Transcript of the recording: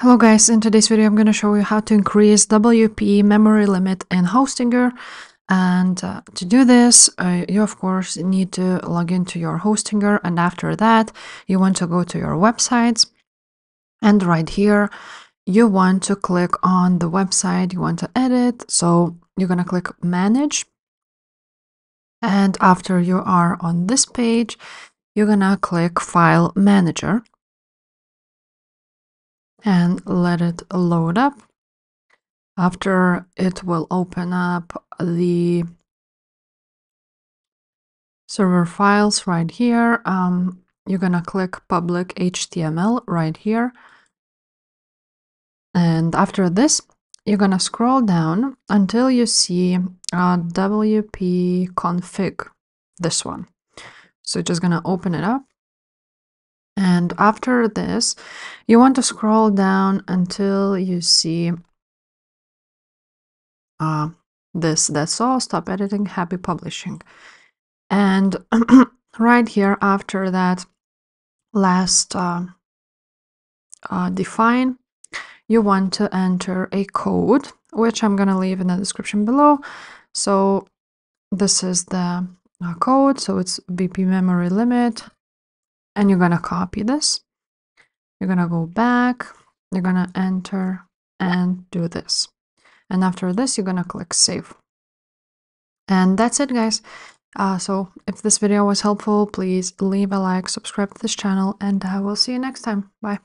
Hello guys, in today's video I'm going to show you how to increase WP memory limit in Hostinger. And to do this, you of course need to log into your Hostinger, and after that you want to go to your websites, and right here you want to click on the website you want to edit. So you're going to click manage, and after you are on this page you're going to click file manager and let it load up. After it will open up the server files right here. You're gonna click public HTML right here. And after this, you're gonna scroll down until you see WP config, this one. So just gonna open it up. And after this, you want to scroll down until you see this, that's all, stop editing, happy publishing. And right here after that last define, you want to enter a code, which I'm going to leave in the description below. So this is the code, so it's BP memory limit, and you're going to copy this. You're going to go back, you're going to enter and do this. And after this, you're going to click save. And that's it, guys. So if this video was helpful, please leave a like, subscribe to this channel, and I will see you next time. Bye.